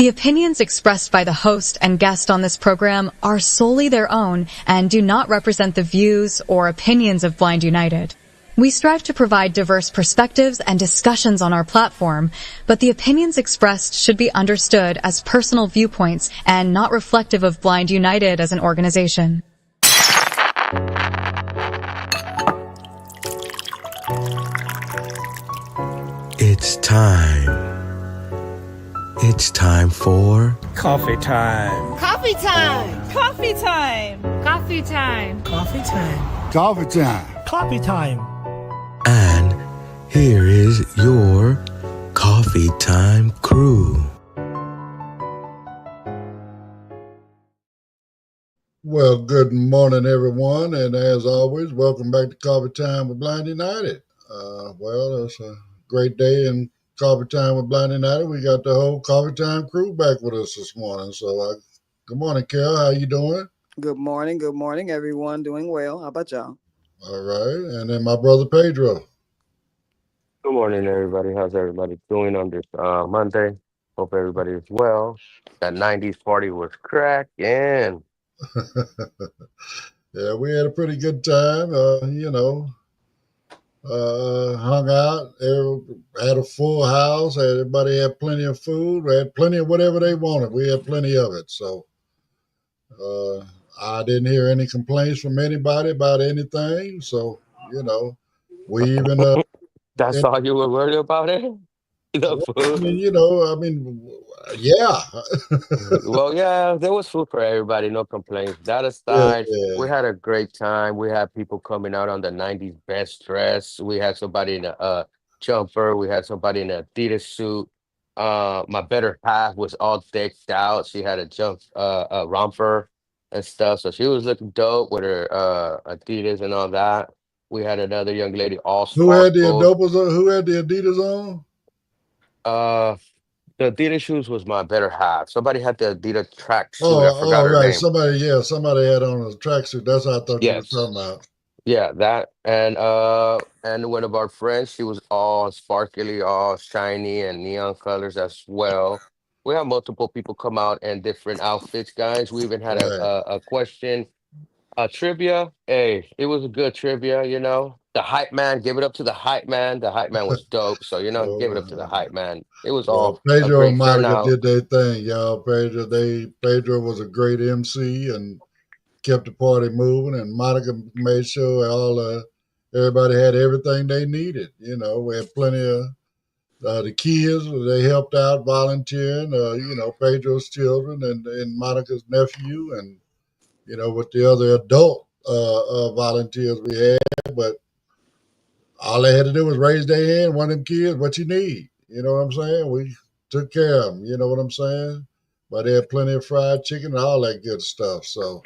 The opinions expressed by the host and guest on this program are solely their own and do not represent the views or opinions of Blind United. We strive to provide diverse perspectives and discussions on our platform, but the opinions expressed should be understood as personal viewpoints and not reflective of Blind United as an organization. It's time. It's time for coffee time. Coffee time. Coffee time. Coffee time. Coffee time. Coffee time. Coffee time. And here is your coffee time crew. Well, good morning, everyone, and as always, welcome back to Coffee Time with Blind United. Well, it's a great day in Coffee Time with Blind United. We got the whole Coffee Time crew back with us this morning. So, good morning, Carol. How you doing? Good morning, everyone. Doing well. How about y'all? All right, and then my brother Pedro. Good morning, everybody. How's everybody doing on this Monday? Hope everybody is well. That 90s party was cracking. Yeah, we had a pretty good time. Hung out, had a full house. Everybody had plenty of food. We had plenty of whatever they wanted. We had plenty of it. So I didn't hear any complaints from anybody about anything. So, we even... That's all you were worried about it? The food? Yeah. Well, yeah, there was food for everybody. No complaints. That aside, Yeah. we had a great time. We had people coming out on the 90s best dress. We had somebody in a jumper. We had somebody in an Adidas suit. My better half was all decked out. She had a romper and stuff. So she was looking dope with her Adidas and all that. We had another young lady all Who had the sparkles. Who had the Adidas on? The Adidas shoes was my better half. Somebody had the Adidas track suit. I forgot Oh, her right. name. Somebody had on a tracksuit. That's what I thought you were Yes. talking about. Yeah, that and one of our friends, she was all sparkly, all shiny and neon colors as well. We had multiple people come out in different outfits, guys. We even had Right. a question, a trivia. Hey, it was a good trivia, you know. The hype man, give it up to the hype man. The hype man was dope. So, give it up to the hype man. It was Well, all a Pedro and great Monica turnout. did their thing, y'all. Pedro was a great MC and kept the party moving, and Monica made sure everybody had everything they needed. We had plenty of the kids. They helped out volunteering. Pedro's children and Monica's nephew, and with the other adult volunteers we had. But all they had to do was raise their hand. One of them kids, what you need? You know what I'm saying? We took care of them. You know what I'm saying? But they had plenty of fried chicken and all that good stuff. So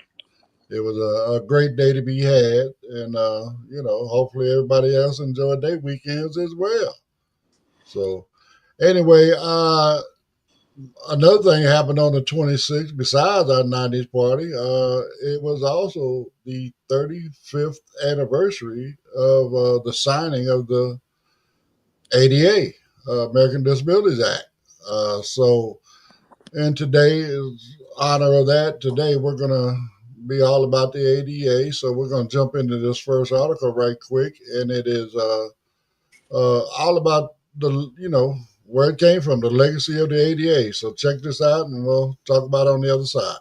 it was a great day to be had. And, hopefully everybody else enjoyed their weekends as well. So anyway, another thing happened on the 26th, besides our 90s party. It was also the 35th anniversary of the signing of the ADA, American Disabilities Act. And today is honor of that. Today we're going to be all about the ADA. So we're going to jump into this first article right quick, and it is all about where it came from, the legacy of the ADA. So check this out, and we'll talk about it on the other side.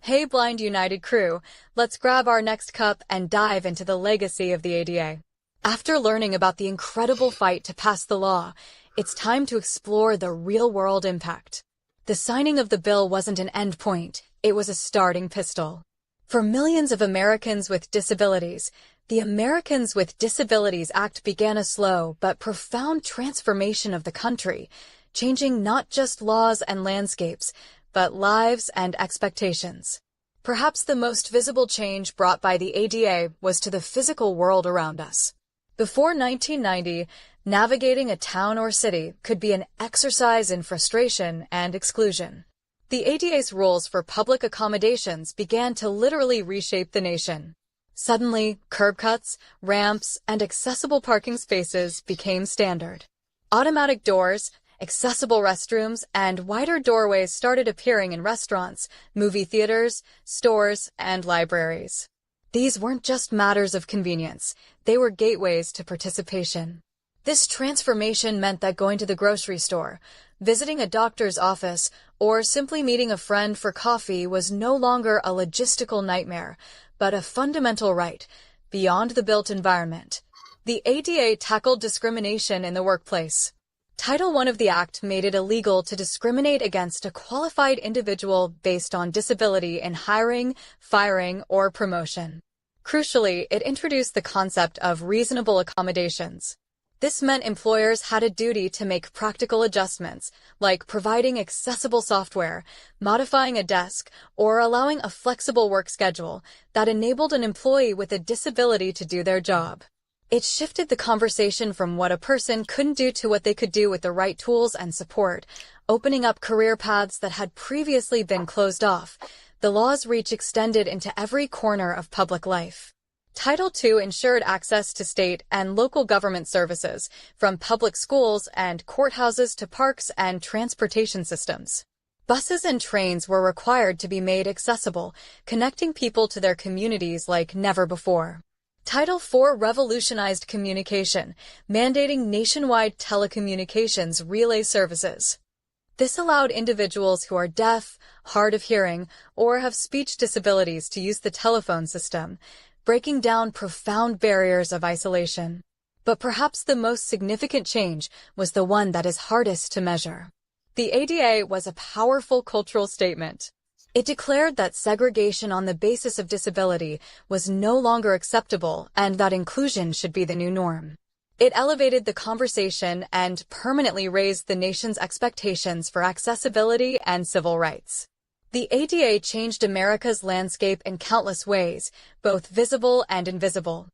Hey, Blind United crew, let's grab our next cup and dive into the legacy of the ADA. After learning about the incredible fight to pass the law, it's time to explore the real-world impact. The signing of the bill wasn't an end point, it was a starting pistol. For millions of Americans with disabilities, the Americans with Disabilities Act began a slow but profound transformation of the country, changing not just laws and landscapes, but lives and expectations. Perhaps the most visible change brought by the ADA was to the physical world around us. Before 1990, navigating a town or city could be an exercise in frustration and exclusion. The ADA's rules for public accommodations began to literally reshape the nation. Suddenly, curb cuts, ramps, and accessible parking spaces became standard. Automatic doors, Accessible restrooms and wider doorways started appearing in restaurants, movie theaters, stores, and libraries. These weren't just matters of convenience, they were gateways to participation. This transformation meant that going to the grocery store, visiting a doctor's office, or simply meeting a friend for coffee was no longer a logistical nightmare, but a fundamental right, beyond the built environment. The ADA tackled discrimination in the workplace. Title I of the Act made it illegal to discriminate against a qualified individual based on disability in hiring, firing, or promotion. Crucially, it introduced the concept of reasonable accommodations. This meant employers had a duty to make practical adjustments, like providing accessible software, modifying a desk, or allowing a flexible work schedule that enabled an employee with a disability to do their job. It shifted the conversation from what a person couldn't do to what they could do with the right tools and support, opening up career paths that had previously been closed off. The law's reach extended into every corner of public life. Title II ensured access to state and local government services, from public schools and courthouses to parks and transportation systems. Buses and trains were required to be made accessible, connecting people to their communities like never before. Title IV revolutionized communication, mandating nationwide telecommunications relay services. This allowed individuals who are deaf, hard of hearing, or have speech disabilities to use the telephone system, breaking down profound barriers of isolation. But perhaps the most significant change was the one that is hardest to measure. The ADA was a powerful cultural statement. It declared that segregation on the basis of disability was no longer acceptable and that inclusion should be the new norm. It elevated the conversation and permanently raised the nation's expectations for accessibility and civil rights. The ADA changed America's landscape in countless ways, both visible and invisible.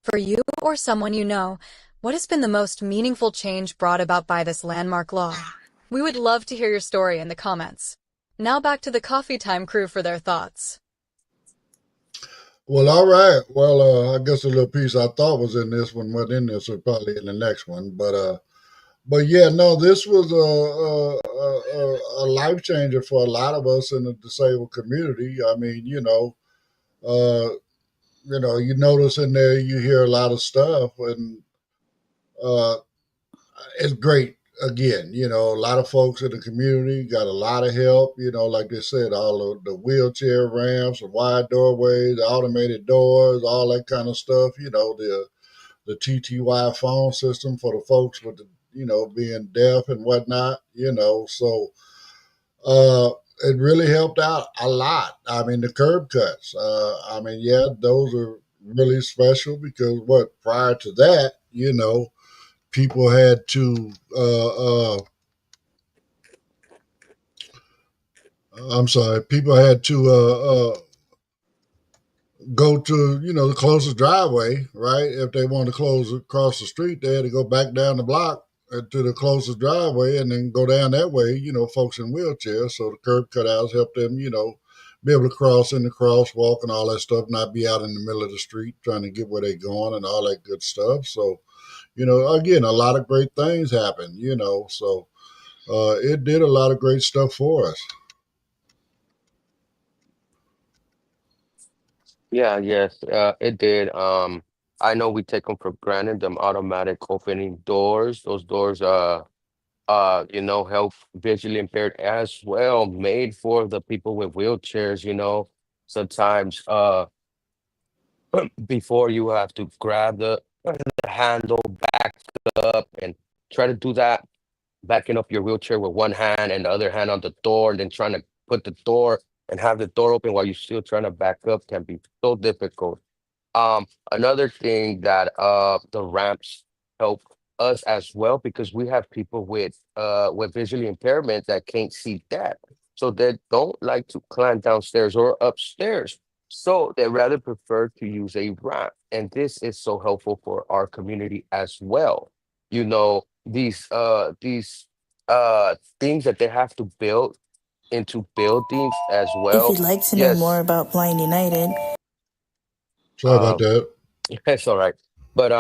For you or someone you know, what has been the most meaningful change brought about by this landmark law? We would love to hear your story in the comments. Now back to the Coffee Time crew for their thoughts. Well, all right. Well, I guess a little piece I thought was in this one wasn't in this, so probably in the next one. But yeah, no, this was a life changer for a lot of us in the disabled community. I mean, you notice in there you hear a lot of stuff, and uh, it's great. Again, a lot of folks in the community got a lot of help. Like they said, all of the wheelchair ramps, the wide doorways, the automated doors, all that kind of stuff. The TTY phone system for the folks with the, being deaf and whatnot. So uh, it really helped out a lot. I mean, the curb cuts. Yeah, those are really special because prior to that, people had to. I'm sorry, people had to go to the closest driveway, right? If they wanted to close across the street, they had to go back down the block to the closest driveway and then go down that way. Folks in wheelchairs, so the curb cutouts help them, be able to cross in the crosswalk and all that stuff, not be out in the middle of the street trying to get where they're going and all that good stuff. So, again, a lot of great things happen. So it did a lot of great stuff for us. Yeah, yes, it did. I know we take them for granted, them automatic opening doors. Those doors, help visually impaired as well, made for the people with wheelchairs. Sometimes, before you have to grab the handle back up and try to do that, backing up your wheelchair with one hand and the other hand on the door, and then trying to put the door and have the door open while you're still trying to back up can be so difficult. Another thing that the ramps help us as well because we have people with visually impairment that can't see that. So they don't like to climb downstairs or upstairs. So they rather prefer to use a ramp. And this is so helpful for our community as well. Things that they have to build into buildings as If well. you'd like to know more Yes. about Blind United, Sorry about Um, that. that's all right. But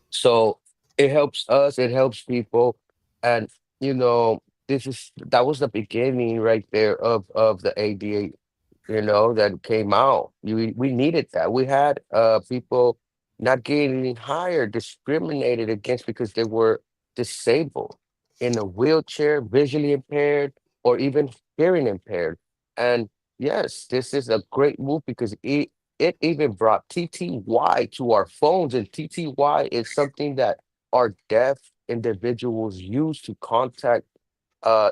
so it helps us, it helps people. And you know, that was the beginning right there of the ADA, that came out. We needed that. We had people not getting hired, discriminated against because they were disabled, in a wheelchair, visually impaired, or even hearing impaired. And yes, this is a great move because it even brought TTY to our phones, and TTY is something that our deaf individuals use to contact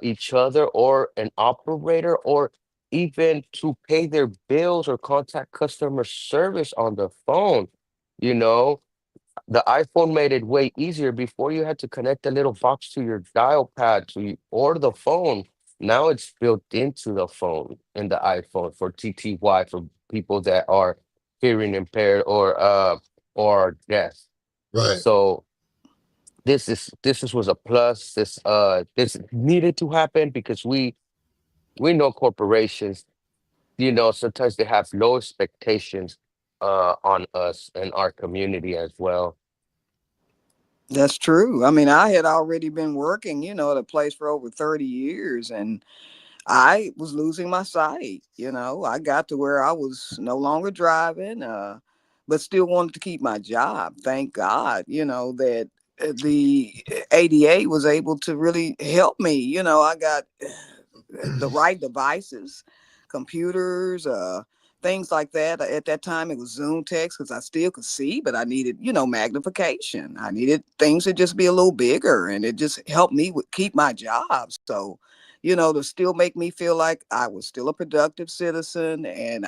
each other or an operator, or even to pay their bills or contact customer service on the phone. You know, the iPhone made it way easier. Before, you had to connect a little box to your dial pad or the phone. Now it's built into the phone in the iPhone for TTY, for people that are hearing impaired or deaf. Right. So this was a plus. This needed to happen because we know corporations, sometimes they have low expectations on us and our community as well. That's true. I mean, I had already been working, at a place for over 30 years, and I was losing my sight. I got to where I was no longer driving, but still wanted to keep my job. Thank God, that the ADA was able to really help me. I got the right devices, computers, things like that. At that time, it was Zoom text because I still could see, but I needed, magnification. I needed things to just be a little bigger, and it just helped me keep my job. So, to still make me feel like I was still a productive citizen, and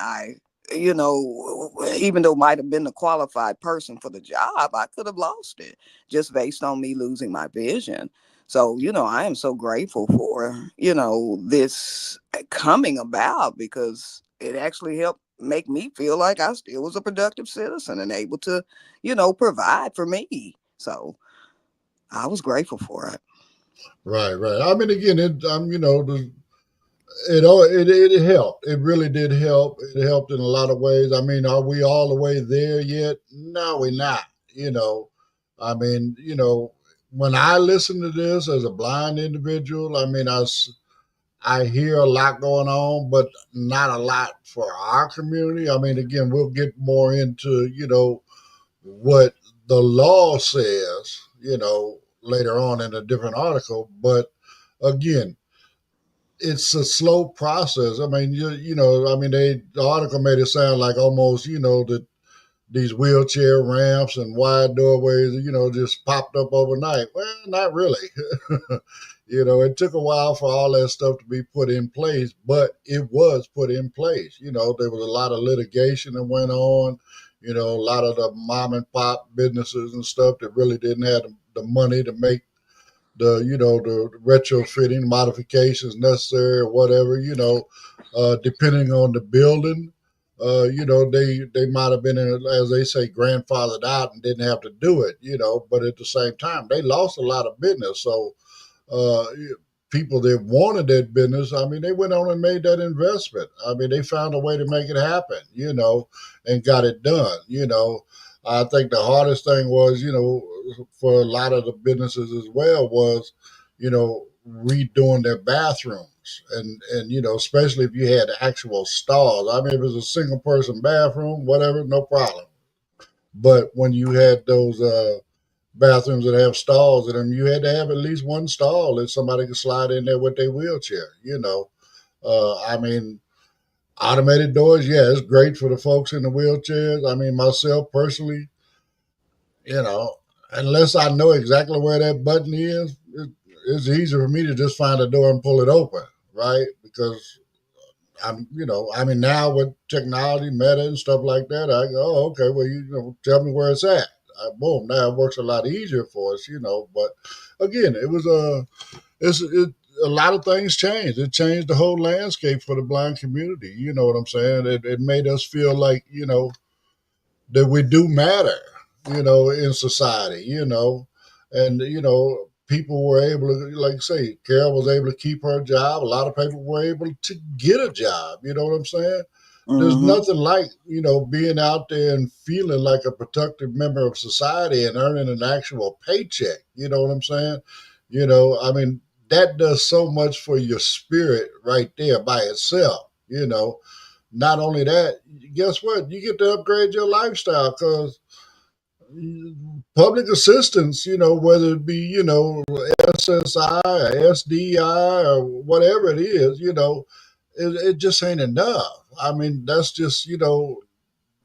even though might have been the qualified person for the job, I could have lost it just based on me losing my vision. So, I am so grateful for, this coming about because it actually helped make me feel like I still was a productive citizen and able to, provide for me. So I was grateful for it. Right. Right. I mean, again, it helped. It really did help. It helped in a lot of ways. I mean, are we all the way there yet? No, we're not. I mean, when I listen to this as a blind individual, I mean, I hear a lot going on, but not a lot for our community. I mean, again, we'll get more into, what the law says, later on in a different article. But again, it's a slow process. I mean, I mean, the article made it sound like almost, that these wheelchair ramps and wide doorways, just popped up overnight. Well, not really. It took a while for all that stuff to be put in place, but it was put in place. There was a lot of litigation that went on. A lot of the mom and pop businesses and stuff that really didn't have the money to make the retrofitting modifications necessary or whatever, depending on the building. They might have been, as they say, grandfathered out and didn't have to do it, but at the same time, they lost a lot of business. So uh, people that wanted that business, I mean, they went on and made that investment. I mean, they found a way to make it happen, and got it done. I think the hardest thing was, for a lot of the businesses as well was, redoing their bathrooms. And especially if you had actual stalls. I mean, if it was a single person bathroom, whatever, no problem. But when you had those bathrooms that have stalls in them, you had to have at least one stall that somebody could slide in there with their wheelchair. I mean, automated doors, yeah, it's great for the folks in the wheelchairs. I mean, myself personally, you know, unless I know exactly where that button is, it's easier for me to just find a door and pull it open, right? Because I mean, now with technology, meta and stuff like that, I go, oh, okay, well, tell me where it's at. Boom, now it works a lot easier for us, But again, a lot of things changed. It changed the whole landscape for the blind community. You know what I'm saying? It made us feel like, that we do matter, in society, and people were able to, like I say, Carol was able to keep her job. A lot of people were able to get a job. You know what I'm saying? There's Mm-hmm. nothing like, being out there and feeling like a productive member of society and earning an actual paycheck. You know what I'm saying? I mean, that does so much for your spirit right there by itself. Not only that, guess what? You get to upgrade your lifestyle because public assistance, whether it be, SSI or SDI or whatever it is, it just ain't enough. I mean, that's just,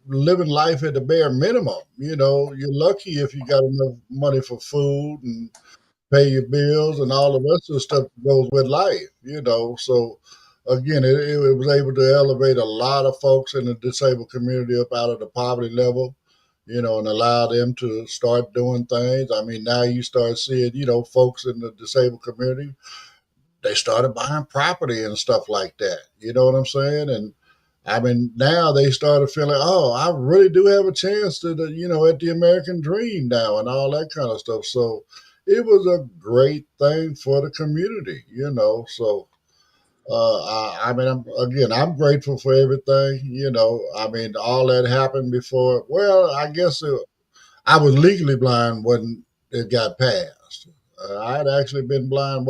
living life at the bare minimum. You're lucky if you got enough money for food and pay your bills and all the rest of the stuff that goes with life. So again, it was able to elevate a lot of folks in the disabled community up out of the poverty level, and allow them to start doing things. I mean, now you start seeing, folks in the disabled community, they started buying property and stuff like that. You know what I'm saying? And I mean, now they started feeling, oh, I really do have a chance to, at the American dream now and all that kind of stuff. So it was a great thing for the community. So, I mean, I'm grateful for everything. I mean, all that happened before. Well, I guess I was legally blind when it got passed. I had actually been blind,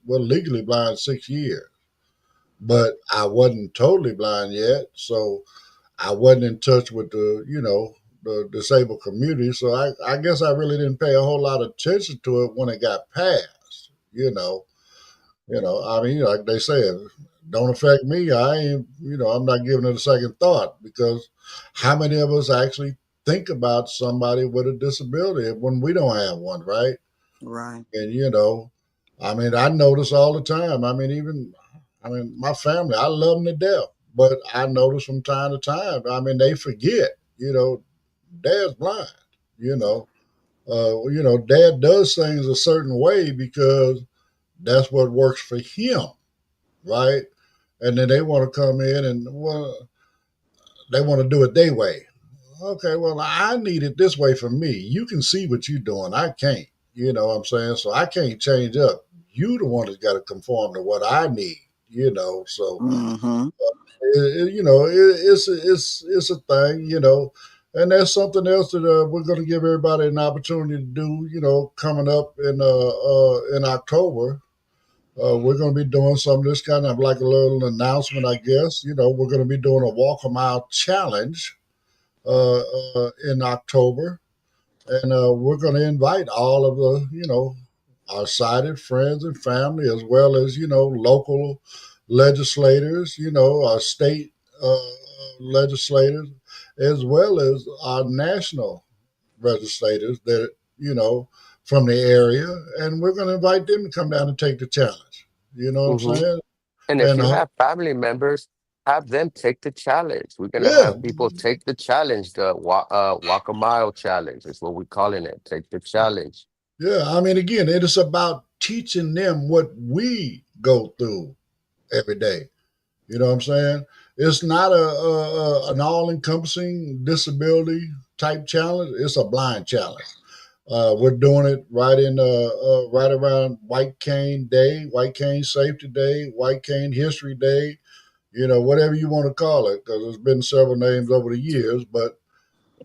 legally blind 6 years, but I wasn't totally blind yet. So I wasn't in touch with the disabled community. So I guess I really didn't pay a whole lot of attention to it when it got passed. I mean, like they said, don't affect me. I ain't, I'm not giving it a second thought because how many of us actually think about somebody with a disability when we don't have one, right? Right. And I mean, I notice all the time. I mean, my family, I love them to death, but I notice from time to time. I mean, they forget. Dad's blind. You know, Dad does things a certain way because that's what works for him, right? And then they want to come in and they want to do it their way. Okay, well, I need it this way for me. You can see what you're doing. I can't. You know what I'm saying? So I can't change up. You the one that's got to conform to what I need. So Mm-hmm. it's a thing. And that's something else that we're going to give everybody an opportunity to do. Coming up in October. We're going to be doing some of this kind of like a little announcement, I guess. We're going to be doing a walk a mile challenge in October, and we're going to invite all of our sighted friends and family, as well as local legislators, our state legislators, as well as our national legislators that from the area, and we're going to invite them to come down and take the challenge. You know what I'm Hmm. saying? And if And you have family members, have them take the challenge. We're gonna yeah, have people take the challenge, the walk a mile challenge is what we're calling it. Take the challenge. yeah. I mean, again, it is about teaching them what we go through every day. You know what I'm saying? It's not an all encompassing disability type challenge. It's a blind challenge. We're doing it right around White Cane Day, White Cane Safety Day, White Cane History Day. Whatever you want to call it, because there's been several names over the years. But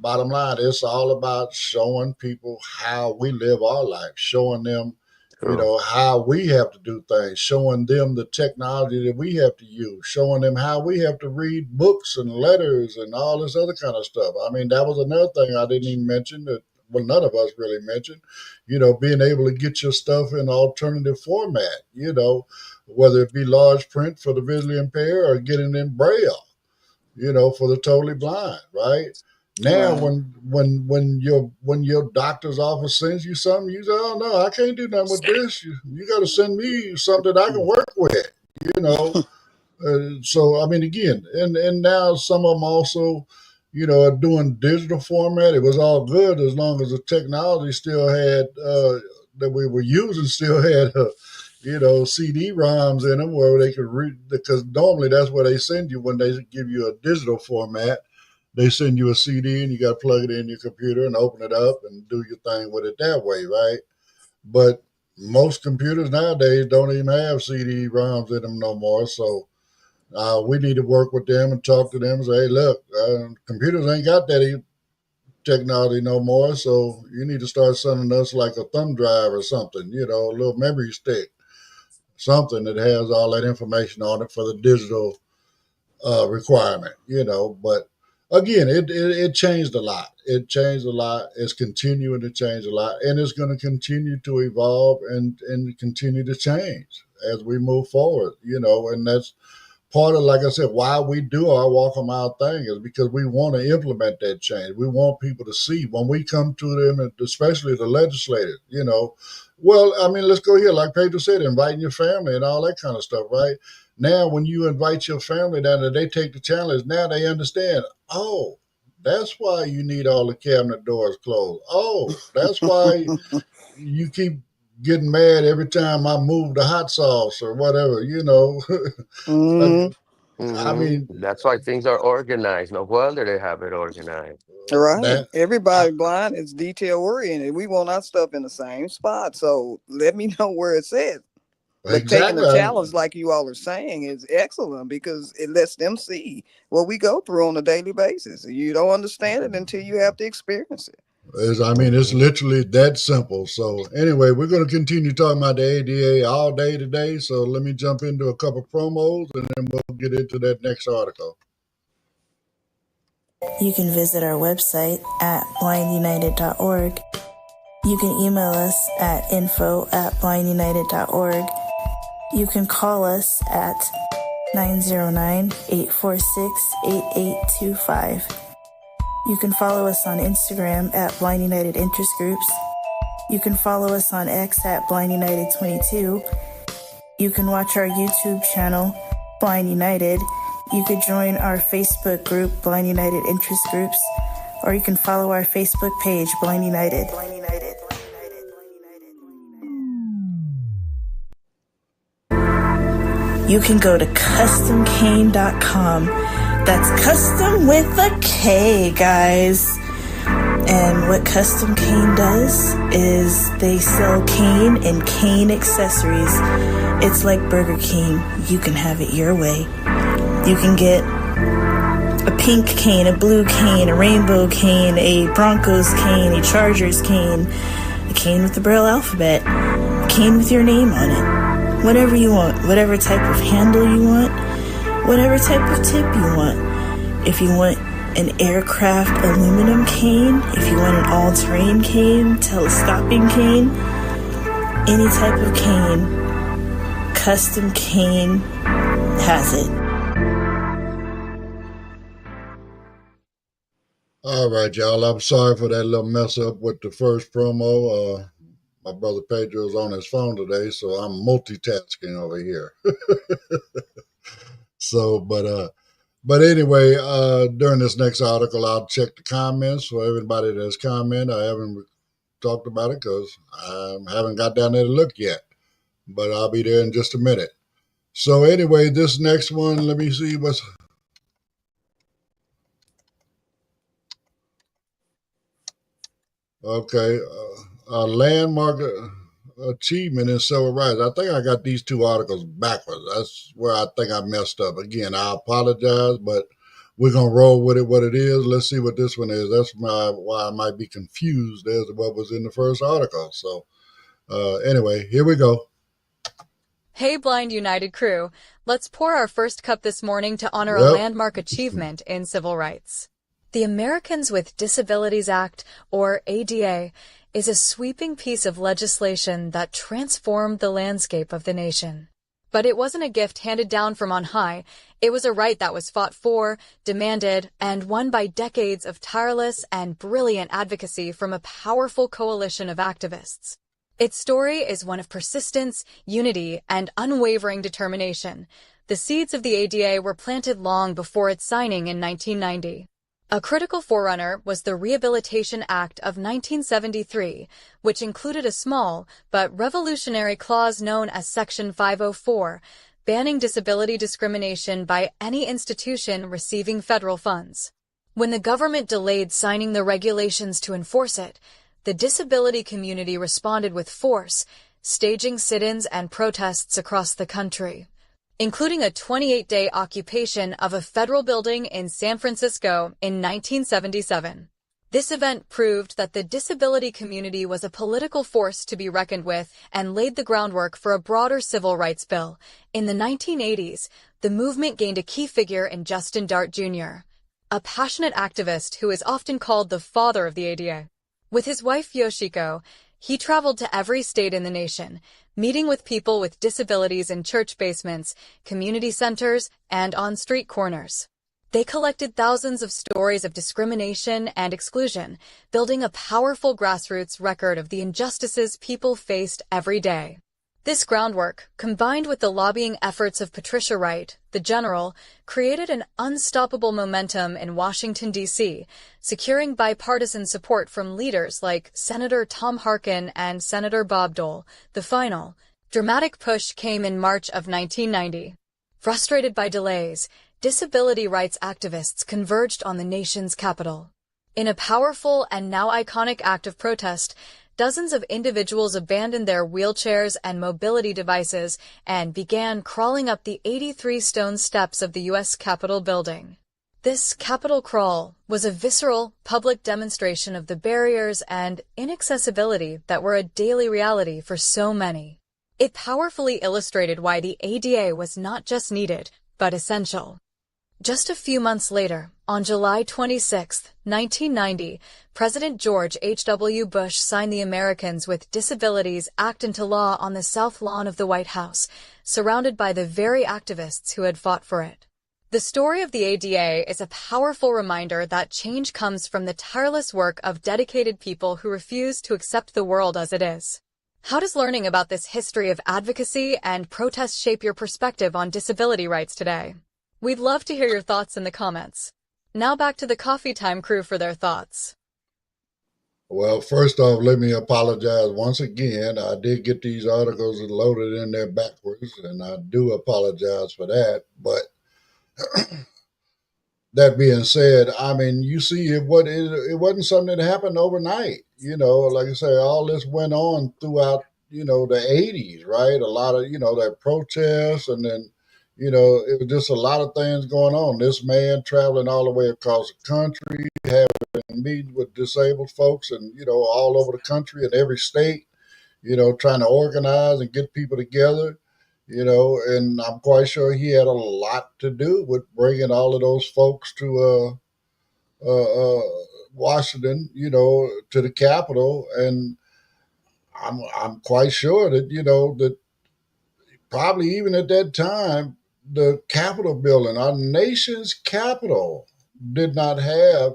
bottom line, it's all about showing people how we live our life, showing them, True. how we have to do things, showing them the technology that we have to use, showing them how we have to read books and letters and all this other kind of stuff. I mean, that was another thing I didn't even mention that, well, none of us really mentioned, being able to get your stuff in alternative format, whether it be large print for the visually impaired or getting in braille, for the totally blind, right? Now, Right. when your doctor's office sends you something, you say, "Oh no, I can't do nothing with this. You got to send me something I can work with." You know, so I mean, again, and now some of them also, are doing digital format. It was all good as long as the technology still had that we were using still had CD-ROMs in them where they could read. Because normally that's what they send you when they give you a digital format. They send you a CD and you got to plug it in your computer and open it up and do your thing with it that way, right? But most computers nowadays don't even have CD-ROMs in them no more. So we need to work with them and talk to them and say, hey, look, computers ain't got that technology no more, so you need to start sending us like a thumb drive or something, a little memory stick, something that has all that information on it for the digital requirement, But again, it changed a lot. It changed a lot. It's continuing to change a lot, and it's going to continue to evolve and continue to change as we move forward, and that's part of, like I said, why we do our walk a mile thing is because we want to implement that change. We want people to see when we come to them, and especially the legislators, Well, I mean, let's go here, like Pedro said, inviting your family and all that kind of stuff, right? Now, when you invite your family down and they take the challenge, now they understand, oh, that's why you need all the cabinet doors closed. Oh, that's why you keep getting mad every time I move the hot sauce or whatever, Hmm. I mean, That's why things are organized. No wonder they have it organized. Right. that I, Everybody blind is detail oriented. We want our stuff in the same spot. So let me know where it's at. But taking the exactly. challenge, like you all are saying, is excellent because it lets them see what we go through on a daily basis. You don't understand it until you have to experience it. It's Hmm. literally that simple. So anyway, we're going to continue talking about the ADA all day today. So let me jump into a couple promos and then we'll get into that next article. You can visit our website at blindunited.org. You can email us at info@blindunited.org. You can call us at 909-846-8825. You can follow us on Instagram at Blind United Interest Groups. You can follow us on X at Blind United 22. You can watch our YouTube channel, Blind United. You could join our Facebook group, Blind United Interest Groups, or you can follow our Facebook page, Blind United. You can go to customcane.com. That's custom with a K, guys. And what Custom Cane does is they sell cane and cane accessories. It's like Burger King. You can have it your way. You can get a pink cane, a blue cane, a rainbow cane, a Broncos cane, a Chargers cane, a cane with the Braille alphabet, a cane with your name on it. Whatever you want, whatever type of handle you want, whatever type of tip you want. If you want an aircraft aluminum cane, if you want an all-terrain cane, telescoping cane, any type of cane, Custom Cane has it. All right, y'all. I'm sorry for that little mess up with the first promo. My brother Pedro's on his phone today, so I'm multitasking over here. So, but anyway, during this next article, I'll check the comments for everybody that's commented. I haven't talked about it because I haven't got down there to look yet, but I'll be there in just a minute. So anyway, this next one, let me see what's okay. A landmark achievement in civil rights. I think I got these two articles backwards. That's where I think I messed up. Again, I apologize, but we're gonna roll with it. What it is. Let's see what this one is. That's why I might be confused as to what was in the first article. So anyway, here we go. Hey, Blind United crew. Let's pour our first cup this morning to honor a Yep. landmark achievement in civil rights. The Americans with Disabilities Act, or ADA, is a sweeping piece of legislation that transformed the landscape of the nation. But it wasn't a gift handed down from on high. It was a right that was fought for, demanded, and won by decades of tireless and brilliant advocacy from a powerful coalition of activists. Its story is one of persistence, unity, and unwavering determination. The seeds of the ADA were planted long before its signing in 1990. A critical forerunner was the Rehabilitation Act of 1973, which included a small but revolutionary clause known as Section 504, banning disability discrimination by any institution receiving federal funds. When the government delayed signing the regulations to enforce it, the disability community responded with force, staging sit-ins and protests across the country, including a 28-day occupation of a federal building in San Francisco in 1977. This event proved that the disability community was a political force to be reckoned with and laid the groundwork for a broader civil rights bill. In the 1980s, the movement gained a key figure in Justin Dart Jr., a passionate activist who is often called the father of the ADA. With his wife Yoshiko, he traveled to every state in the nation, meeting with people with disabilities in church basements, community centers, and on street corners. They collected thousands of stories of discrimination and exclusion, building a powerful grassroots record of the injustices people faced every day. This groundwork, combined with the lobbying efforts of Patricia Wright, the general, created an unstoppable momentum in Washington, D.C., securing bipartisan support from leaders like Senator Tom Harkin and Senator Bob Dole. The final, dramatic push came in March of 1990. Frustrated by delays, disability rights activists converged on the nation's capital. In a powerful and now iconic act of protest, dozens of individuals abandoned their wheelchairs and mobility devices and began crawling up the 83 stone steps of the U.S. Capitol building. This Capitol crawl was a visceral, public demonstration of the barriers and inaccessibility that were a daily reality for so many. It powerfully illustrated why the ADA was not just needed, but essential. Just a few months later, on July 26, 1990, President George H.W. Bush signed the Americans with Disabilities Act into law on the South Lawn of the White House, surrounded by the very activists who had fought for it. The story of the ADA is a powerful reminder that change comes from the tireless work of dedicated people who refuse to accept the world as it is. How does learning about this history of advocacy and protest shape your perspective on disability rights today? We'd love to hear your thoughts in the comments. Now back to the Coffee Time crew for their thoughts. Well, first off, let me apologize once again. I did get these articles loaded in there backwards, and I do apologize for that. But that being said, I mean, you see, it wasn't something that happened overnight. Like I say, all this went on throughout the '80s, right? A lot of that protests, and then it was just a lot of things going on. This man traveling all the way across the country, having meetings with disabled folks, and all over the country and every state. Trying to organize and get people together, and I'm quite sure he had a lot to do with bringing all of those folks to Washington, to the Capitol. And I'm quite sure that, that probably even at that time, the Capitol building, our nation's capital, did not have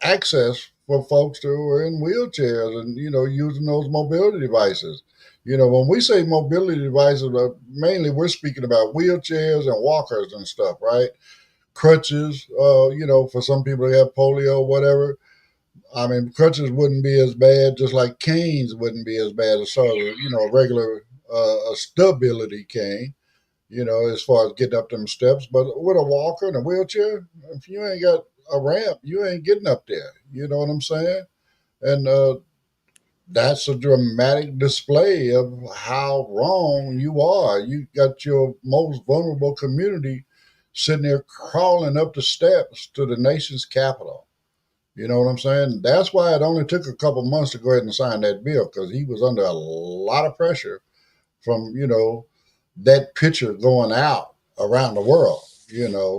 access for folks who were in wheelchairs and using those mobility devices. When we say mobility devices, mainly we're speaking about wheelchairs and walkers and stuff, right? Crutches, for some people they have polio, whatever. I mean, crutches wouldn't be as bad, just like canes wouldn't be as bad as sort of, a regular a stability cane, as far as getting up them steps. But with a walker and a wheelchair, if you ain't got a ramp, you ain't getting up there. You know what I'm saying? And that's a dramatic display of how wrong you are. You got your most vulnerable community sitting there crawling up the steps to the nation's capital. You know what I'm saying? That's why it only took a couple months to go ahead and sign that bill, because he was under a lot of pressure from, that picture going out around the world,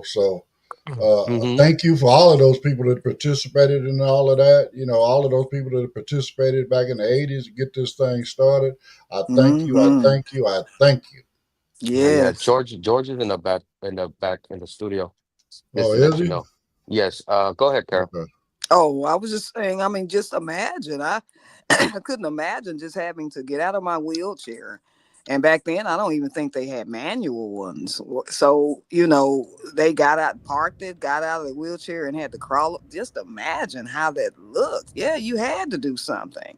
So Hmm. thank you for all of those people that participated in all of that. All of those people that participated back in the '80s to get this thing started. I thank you. I Mm-hmm. thank you. I thank you. Yeah, Yes. George is in the back in the studio. Oh, Just to is let you he? know. Yes. Go ahead, Carol. Okay. Oh, I was just saying, I mean, just imagine. I couldn't imagine just having to get out of my wheelchair. And back then, I don't even think they had manual ones. So, they got out, parked it, got out of the wheelchair and had to crawl up. Just imagine how that looked. Yeah, you had to do something.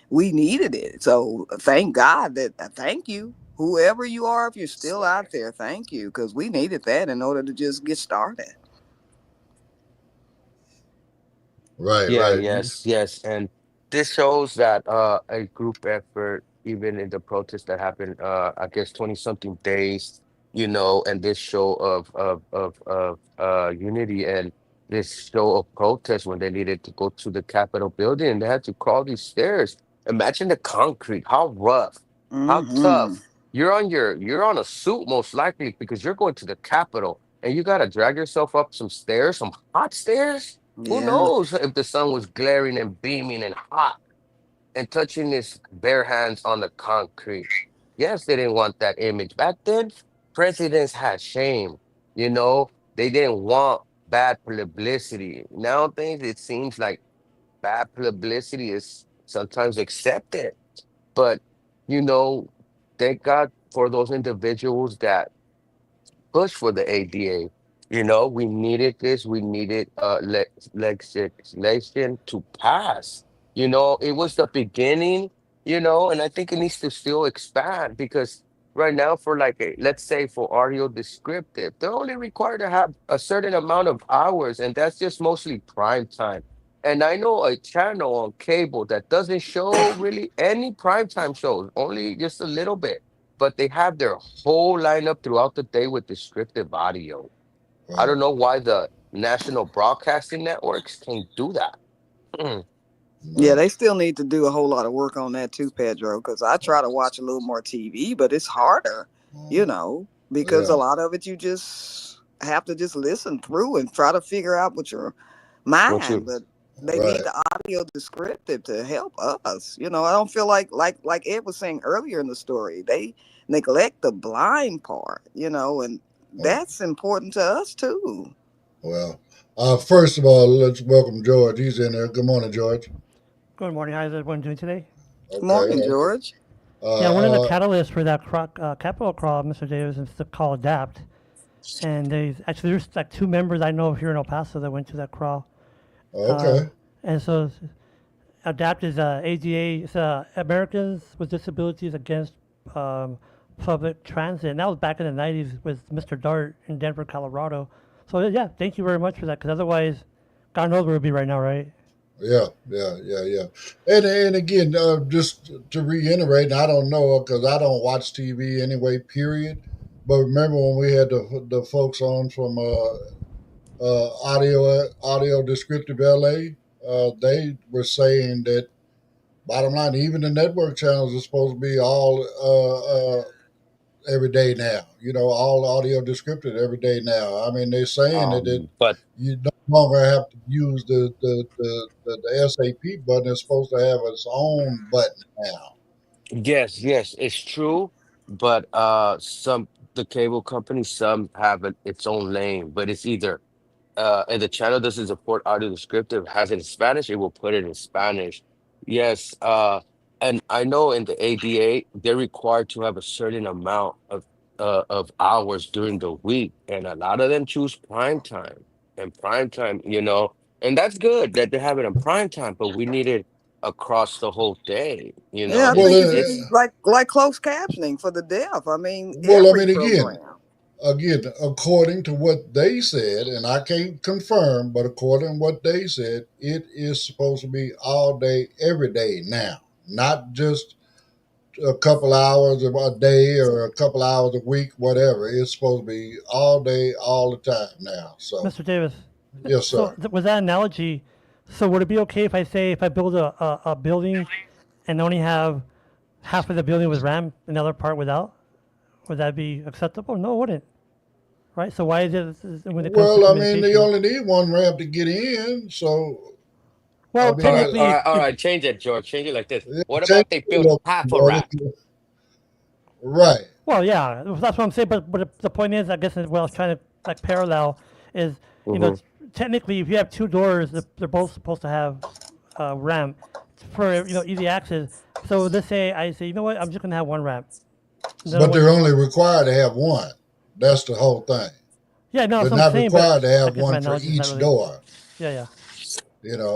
We needed it. So thank God thank you. Whoever you are, if you're still out there, thank you. Because we needed that in order to just get started. Right, Yeah, right. yes. And this shows that a group effort, even in the protest that happened, I guess 20 something days, and this show of unity. And this show of protest when they needed to go to the Capitol building and they had to crawl these stairs. Imagine the concrete, how rough, how Mm-hmm. tough. You're on a suit most likely because you're going to the Capitol and you gotta drag yourself up some stairs, some hot stairs. Who Yeah. knows if the sun was glaring and beaming and hot and touching his bare hands on the concrete. Yes, they didn't want that image. Back then, presidents had shame. You know, they didn't want bad publicity. Nowadays, it seems like bad publicity is sometimes accepted. But, you know, thank God for those individuals that push for the ADA. You know, we needed this. We needed legislation to pass. You know, it was the beginning. You know, and I think it needs to still expand because right now, for like let's say for audio descriptive, they're only required to have a certain amount of hours, and that's just mostly prime time. And I know a channel on cable that doesn't show really any primetime shows, only just a little bit, but they have their whole lineup throughout the day with descriptive audio. I don't Well, know why the national broadcasting networks can't do that. Mm. Yeah, no, they still need to do a whole lot of work on that too, Pedro, because I try to watch a little more TV, but it's harder, because a yeah, lot of it you just have to just listen through and try to figure out with your What mind. you But they need right. the audio descriptive to help us. I don't feel like Ed was saying earlier in the story, they neglect the blind part, and Well, that's important to us too. well, first of all, let's welcome George. He's in there. Good morning, George. Good morning. How's everyone doing today? Okay. Morning, George. Yeah, one of the Uh, uh, catalysts for that capital crawl, Mr. Davis, is the call Adapt. And there's like two members I know here in El Paso that went to that crawl. Uh, okay. and so Adapt is ADA, it's Americans with Disabilities Against um, Public Transit. And that was back in the 90s with Mr. Dart in Denver, Colorado. So yeah, thank you very much for that, because otherwise, God knows where we'd be right now, right? Yeah, yeah, yeah, yeah. And again, just to reiterate, and I don't know because I don't watch TV anyway. Period. But remember when we had the folks on from audio descriptive LA, they were saying that bottom line, even the network channels are supposed to be all every day now. All audio descriptive every day now. I mean, they're saying that but you no longer have to use the SAP button. It's supposed to have its own button now. yes, yes, it's true. But some the cable companies, some have its own lane, but it's either if the channel doesn't support audio descriptive, has it in Spanish, it will put it in Spanish. Yes, and I know in the ADA they're required to have a certain amount of hours during the week, and a lot of them choose prime time. And prime time, and that's good that they have it in prime time, but we need it across the whole day. Yeah, I Well, think it should be It's like closed captioning for the deaf. I mean, I every mean, program. again, according to what they said, and I can't confirm, but according to what they said, it is supposed to be all day, every day now, not just a couple hours of a day or a couple hours a week, whatever. It's supposed to be all day, all the time now. So, Mr. Davis, yes, so sir. with that analogy, so would it be okay if I say if I build a building and only have half of the building with RAM, another part without? Would that be acceptable? No, it wouldn't. Right? So why is it when it comes to Well, I mean, they communication? only need one ramp to get in. So, I Well, mean, all right, all technically, right, all right. Change it, George. Change it like this. yeah, What take about they it a build little half a bit, ramp? brother. Right. well, yeah, that's what I'm saying. But the point is, I guess, what I was trying to like parallel is, you know, Hmm. technically, if you have two doors, they're both supposed to have ramp for easy access. So let's say I say, you know what, I'm just gonna have one ramp. Another But they're one. only required to have one. That's the whole thing. Yeah, no, that's They're what I'm not saying. But required to I have guess my one for analogy is not each really. door. Yeah, yeah.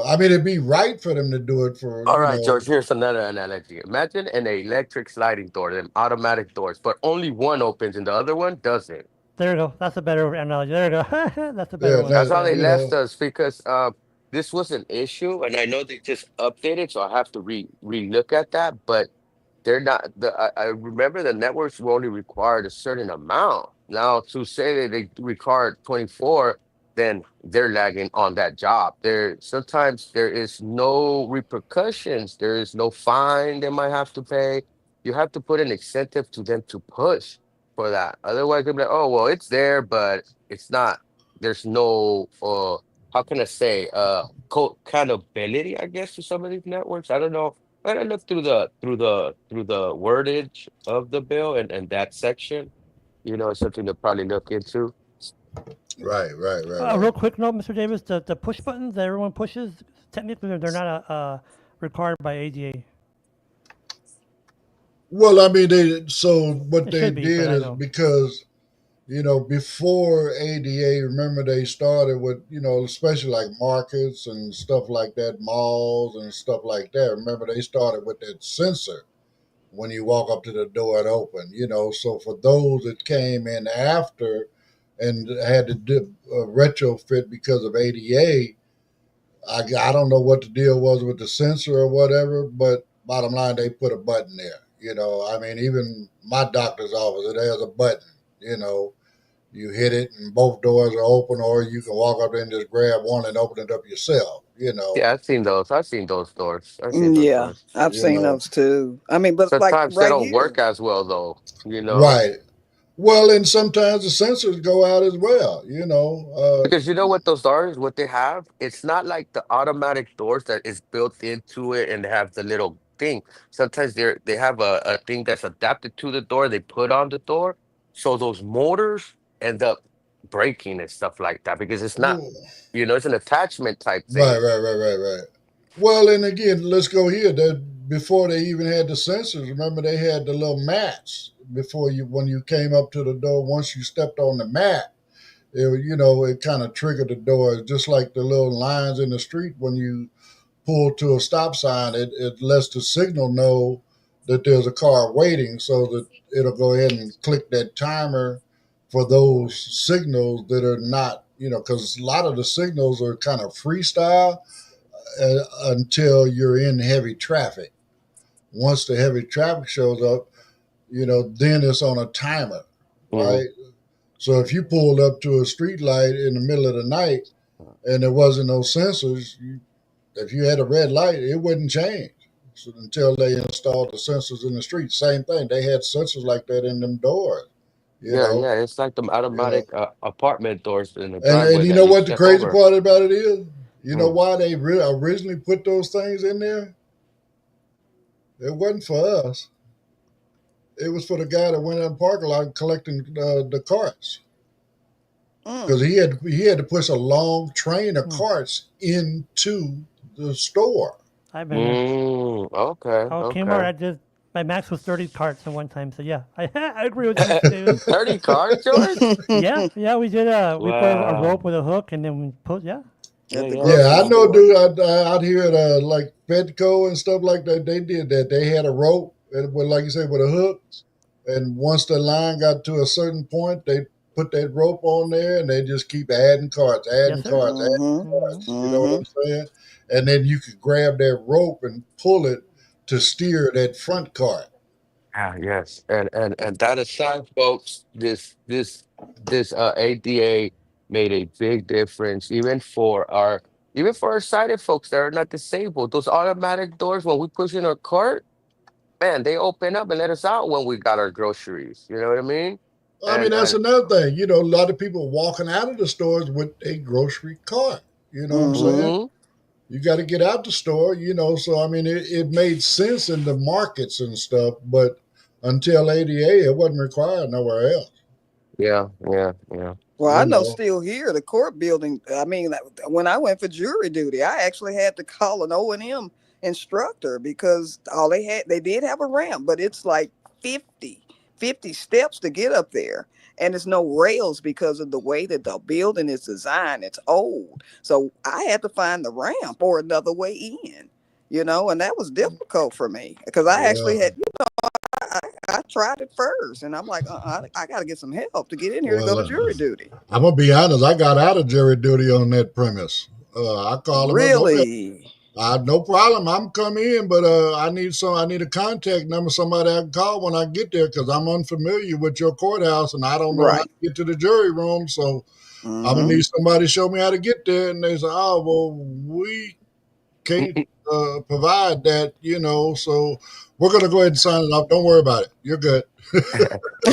I mean, it'd be right for them to do it for, All right, George, here's another analogy. Imagine an electric sliding door, them automatic doors, but only one opens and the other one doesn't. There we go. That's a better analogy. There we go. That's a better yeah, one. That's how that, they Yeah. left us because this was an issue, and I know they just updated, so I have to re-look at that. But they're not I remember the networks were only required a certain amount. Now to say that they required 24, then they're lagging on that job. There sometimes there is no repercussions, there is no fine they might have to pay. You have to put an incentive to them to push for that. Otherwise, they'll be like, oh well, it's there, but it's not. There's no how can I say accountability, I guess, to some of these networks. I don't know. I look through the wordage of the bill and that section. It's something to probably look into. Right, right, right, A right. real quick note, Mr. Davis, the push buttons that everyone pushes, technically they're not required by ADA. Well, I mean, so what It they should be, but did I is know. because before ADA, remember they started with especially like markets and stuff like that, malls and stuff like that. Remember they started with that sensor when you walk up to the door and open. So for those that came in after and had to do retrofit because of ADA, I don't know what the deal was with the sensor or whatever, but bottom line, they put a button there. I mean, even my doctor's office, it has a button. You know, you hit it and both doors are open, or you can walk up there and just grab one and open it up yourself. Yeah, I've seen those. I've seen those doors. I've seen those Yeah, doors. I've You seen know, those too. I mean, but like Sometimes they right don't here. work as well though, you know? right. Well, and sometimes the sensors go out as well. Because you know what those are, is what they have? It's not like the automatic doors that is built into it and they have the little thing. Sometimes they have a thing that's adapted to the door they put on the door. So those motors end up breaking and stuff like that because it's not, Well, it's an attachment type right, thing. right, right, right, right. Well, and again, let's go here. That before they even had the sensors, remember they had the little mats before when you came up to the door. Once you stepped on the mat, it kind of triggered the door, just like the little lines in the street when you pull to a stop sign. It lets the signal know that there's a car waiting, so that it'll go ahead and click that timer for those signals that are not, because a lot of the signals are kind of freestyle until you're in heavy traffic. Once the heavy traffic shows up, then it's on a timer, Hmm. right? So if you pulled up to a street light in the middle of the night and there wasn't no sensors, if you had a red light, it wouldn't change. So until they installed the sensors in the street, same thing. They had sensors like that in them doors, you Yeah, know, yeah, it's like them you know. automatic apartment doors in the And driveway you that know you what the step crazy over. part about it is? You know Mm. why they originally put those things in there? It wasn't for us. It was for the guy that went in the parking lot collecting the carts Mm. because he had to push a long train of Hmm. carts into the store. I've been there. Okay, Oh, Kmart, okay. I just my max was 30 carts at one time. So yeah, I agree with you, Mr. Davis. 30 cars, George? Yeah, yeah, we did. We put a rope Wow. with a hook, and then we put. Yeah, Yeah, At the yeah. Yeah, grocery I know, store. dude. Out here at like Petco and stuff like that, they did that. They had a rope, and with, like you said, with a hook. And once the line got to a certain point, they put that rope on there, and they just keep yes, adding sir. carts, adding Mm-hmm. Hmm. carts. You know what Mm-hmm. I'm saying? And then you could grab that rope and pull it to steer that front cart. Ah, yes. And that aside, folks, this ADA made a big difference, even for our sighted folks that are not disabled. Those automatic doors, when we push in our cart, man, they open up and let us out when we got our groceries. You know what I mean? I mean, And that's and another thing. A lot of people walking out of the stores with a grocery cart. You know what I'm Mm-hmm. saying? hmm You got to get out the store. So I mean, it made sense in the markets and stuff, but until ADA, it wasn't required nowhere else. yeah, yeah, yeah. Well, I You know know, still here, the court building. I mean, when I went for jury duty, I actually had to call an O&M instructor because they did have a ramp, but it's like 50 steps to get up there. And there's no rails because of the way that the building is designed. It's old. So I had to find the ramp or another way in, and that was difficult for me because I actually yeah. I tried it first, and I'm like, I got to get some help to get in here to go Well, to jury duty. I'm gonna be honest. I got out of jury duty on that premise. I called him up. Okay, Really? No problem. I'm come in, but I need some. I need a contact number, somebody I can call when I get there, because I'm unfamiliar with your courthouse and I don't know how Right. to get to the jury room. So I'm gonna Mm-hmm. need somebody to show me how to get there. And they say, "Oh, well, we can't provide that, you know." So we're gonna go ahead and sign it off. Don't worry about it. You're good.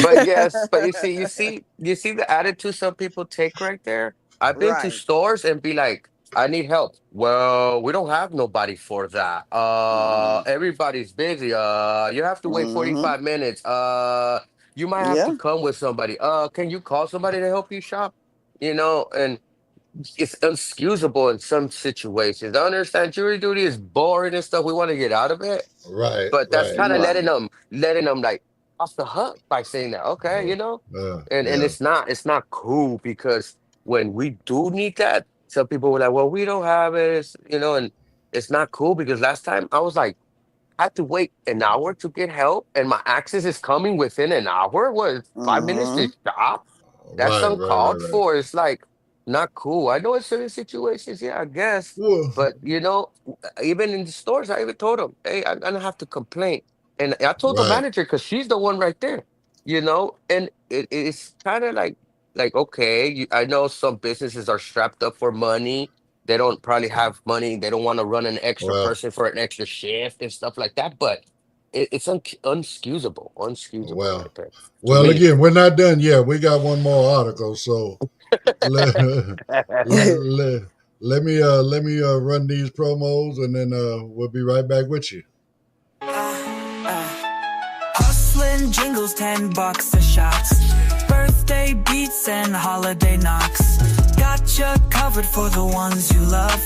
But yes, but you see the attitude some people take right there. I've been to Right. stores and be like, I need help. Well, we don't have nobody for that. Mm-hmm. Everybody's busy. You have to wait Mm-hmm. 45 minutes. You might have to Yeah. come with somebody. Can you call somebody to help you shop? You know, and it's excusable in some situations. I understand jury duty is boring and stuff. We want to get out of it, Right, but that's right. kind of Right. letting them like off the hook by saying that, okay, Uh, you know, and yeah. it's not cool because when we do need that, some people were like, well, we don't have it, you know, and it's not cool because last time I was like, I had to wait an hour to get help, and my access is coming within an hour. What, 5 minutes to Mm-hmm. stop? That's Right, right, right, uncalled right. for. It's like not cool. I know in certain situations, yeah, I guess. Well, But you know, even in the stores, I even told them, "Hey, I'm gonna have to complain." And I told the right. manager because she's the one right there, you know. And it's kind of like okay, I know some businesses are strapped up for money. They don't probably have money. They don't want to run an extra Well, person for an extra shift and stuff like that. But it's unexcusable well, right there to well. me. Again, we're not done yet. We got one more article, so let let, let me run these promos, and then we'll be right back with you. Hustlin' jingles, $10 a shot. Birthday beats and holiday knocks. Gotcha covered for the ones you love.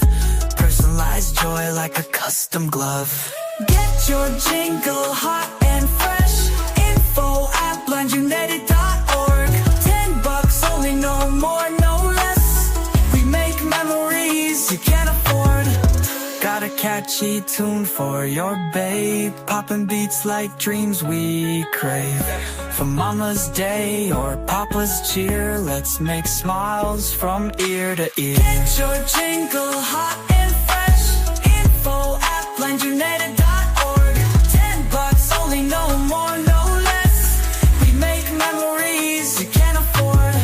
Personalized joy like a custom glove. Get your jingle hot and fresh. Info at blindunited.org. $10 only, no more, no less. We make memories you can't afford. Got a catchy tune for your babe. Poppin' beats like dreams we crave. For mama's day or papa's cheer, let's make smiles from ear to ear. Get your jingle hot and fresh. Info at blindunited.org. $10 only, no more, no less. We make memories you can't afford.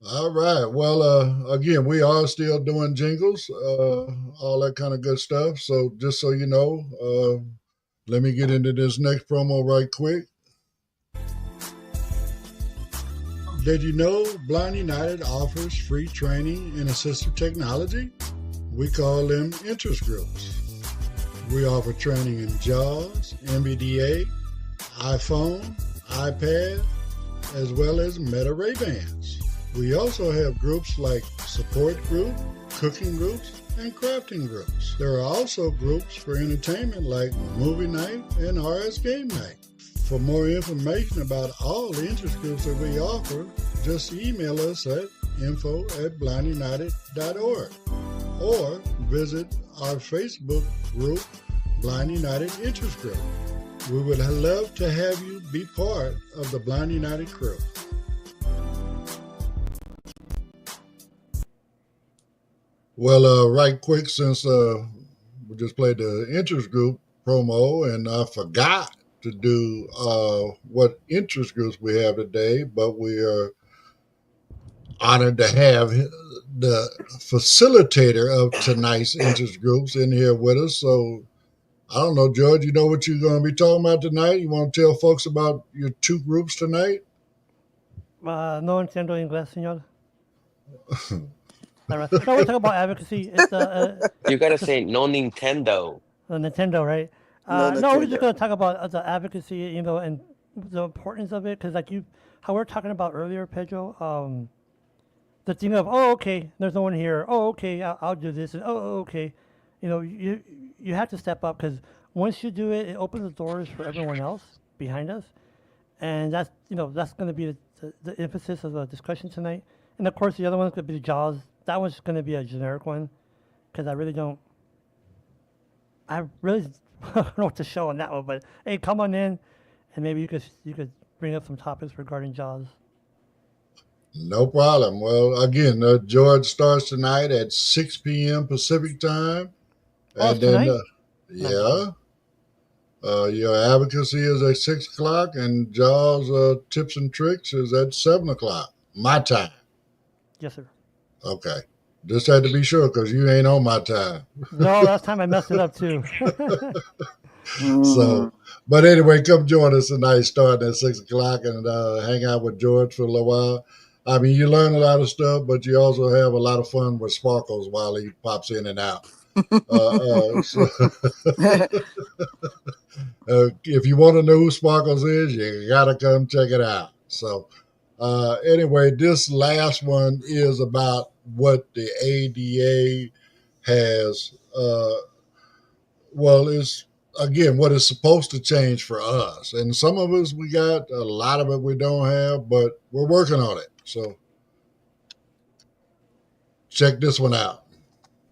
All right. Well, again, we are still doing jingles, all that kind of good stuff. So just so you know, let me get into this next promo right quick. Did you know Blind United offers free training in assistive technology? We call them interest groups. We offer training in JAWS, NVDA, iPhone, iPad, as well as Meta Ray-Bans. We also have groups like support group, cooking groups, and crafting groups. There are also groups for entertainment like movie night and RS game night. For more information about all the interest groups that we offer, just email us at info@blindunited.org or visit our Facebook group, Blind United Interest Group. We would love to have you be part of the Blind United crew. Well, right quick, since we just played the interest group promo, and I forgot to do what interest groups we have today, but we are honored to have the facilitator of tonight's interest groups in here with us. So I don't know, George, you know what you're going to be talking about tonight? You want to tell folks about your two groups tonight? No entiendo inglés, señor. All right. No, we're talking about advocacy. You gotta It's a say no Nintendo. Nintendo, right? No No, we're just Nintendo. going to talk about the advocacy, and the importance of it, because like how we are talking about earlier, Pedro. The thing of, oh, okay, there's no one here. Oh, okay, I'll do this. And, oh, okay, you have to step up, because once you do it, it opens the doors for everyone else behind us, and that's going to be the emphasis of the discussion tonight. And of course, the other one's going to be Jaws. That one's going to be a generic one, because I really I don't know what to show on that one, but hey, come on in, and maybe you could bring up some topics regarding Jaws. No problem. Well, again, George starts tonight at 6 p.m. Pacific time. Oh, it's And then, tonight. Nice. yeah, your advocacy is at 6 o'clock, and Jaws tips and tricks is at 7 o'clock. My time. Yes, sir. Okay. Just had to be sure because you ain't on my time. No, last time I messed it up too. So, but anyway, come join us tonight starting at 6 o'clock and hang out with George for a little while. I mean, you learn a lot of stuff, but you also have a lot of fun with Sparkles while he pops in and out. So, if you want to know who Sparkles is, you got to come check it out. So, anyway, this last one is about what the ADA has, is again what is supposed to change for us. And some of us, we got a lot of it we don't have, but we're working on it. So, check this one out.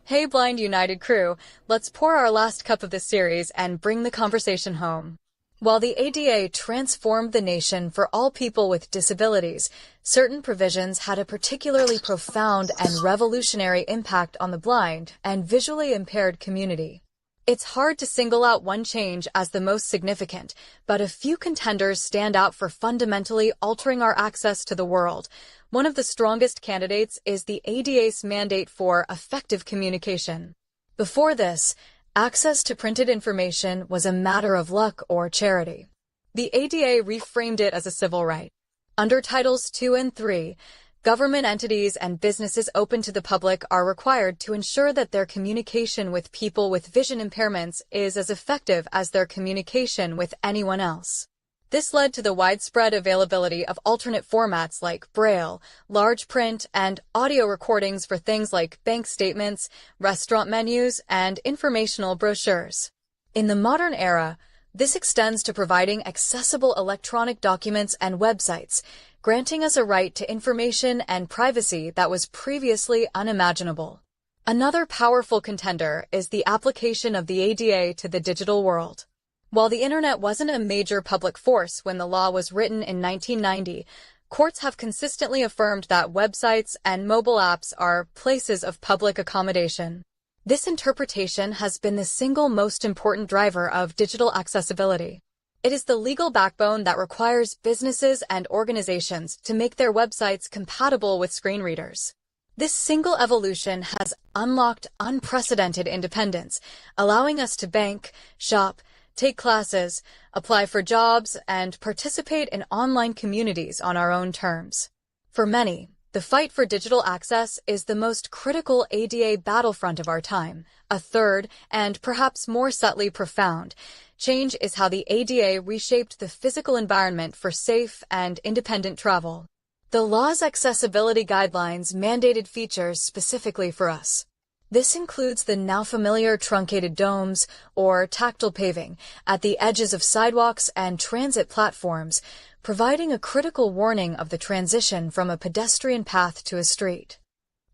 Hey, Blind United crew, let's pour our last cup of this series and bring the conversation home. While the ADA transformed the nation for all people with disabilities, certain provisions had a particularly profound and revolutionary impact on the blind and visually impaired community. It's hard to single out one change as the most significant, but a few contenders stand out for fundamentally altering our access to the world. One of the strongest candidates is the ADA's mandate for effective communication. Before this, access to printed information was a matter of luck or charity. The ADA reframed it as a civil right. Under Titles 2 and 3, government entities and businesses open to the public are required to ensure that their communication with people with vision impairments is as effective as their communication with anyone else. This led to the widespread availability of alternate formats like Braille, large print, and audio recordings for things like bank statements, restaurant menus, and informational brochures. In the modern era, this extends to providing accessible electronic documents and websites, granting us a right to information and privacy that was previously unimaginable. Another powerful contender is the application of the ADA to the digital world. While the internet wasn't a major public force when the law was written in 1990, courts have consistently affirmed that websites and mobile apps are places of public accommodation. This interpretation has been the single most important driver of digital accessibility. It is the legal backbone that requires businesses and organizations to make their websites compatible with screen readers. This single evolution has unlocked unprecedented independence, allowing us to bank, shop, take classes, apply for jobs, and participate in online communities on our own terms. For many, the fight for digital access is the most critical ADA battlefront of our time. A third, and perhaps more subtly profound, change is how the ADA reshaped the physical environment for safe and independent travel. The law's accessibility guidelines mandated features specifically for us. This includes the now familiar truncated domes or tactile paving at the edges of sidewalks and transit platforms, providing a critical warning of the transition from a pedestrian path to a street.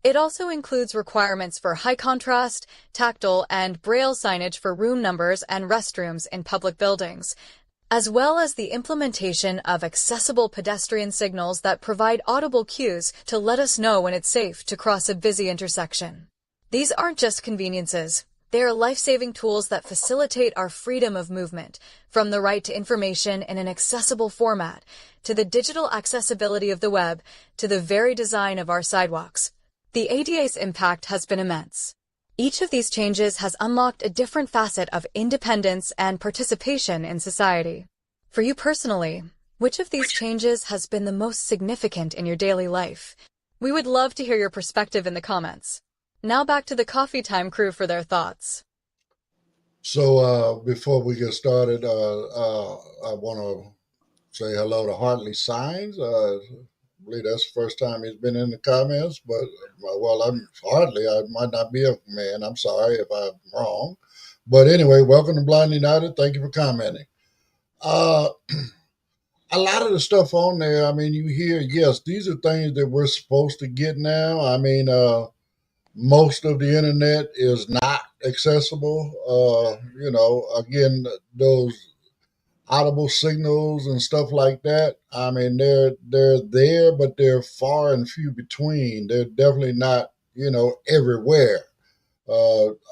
It also includes requirements for high contrast, tactile, and braille signage for room numbers and restrooms in public buildings, as well as the implementation of accessible pedestrian signals that provide audible cues to let us know when it's safe to cross a busy intersection. These aren't just conveniences. They are life-saving tools that facilitate our freedom of movement, from the right to information in an accessible format, to the digital accessibility of the web, to the very design of our sidewalks. The ADA's impact has been immense. Each of these changes has unlocked a different facet of independence and participation in society. For you personally, which of these changes has been the most significant in your daily life? We would love to hear your perspective in the comments. Now back to the Coffee Time crew for their thoughts. So before we get started, I want to say hello to Hartley Signs. I believe that's the first time he's been in the comments, but I'm Hartley. I might not be a man. I'm sorry if I'm wrong. But anyway, welcome to Blind United. Thank you for commenting. Uh, a lot of the stuff on there, I mean, you hear, yes, these are things that we're supposed to get now. I mean, most of the internet is not accessible. Again, those audible signals and stuff like that. I mean, they're there, but they're far and few between. They're definitely not, everywhere.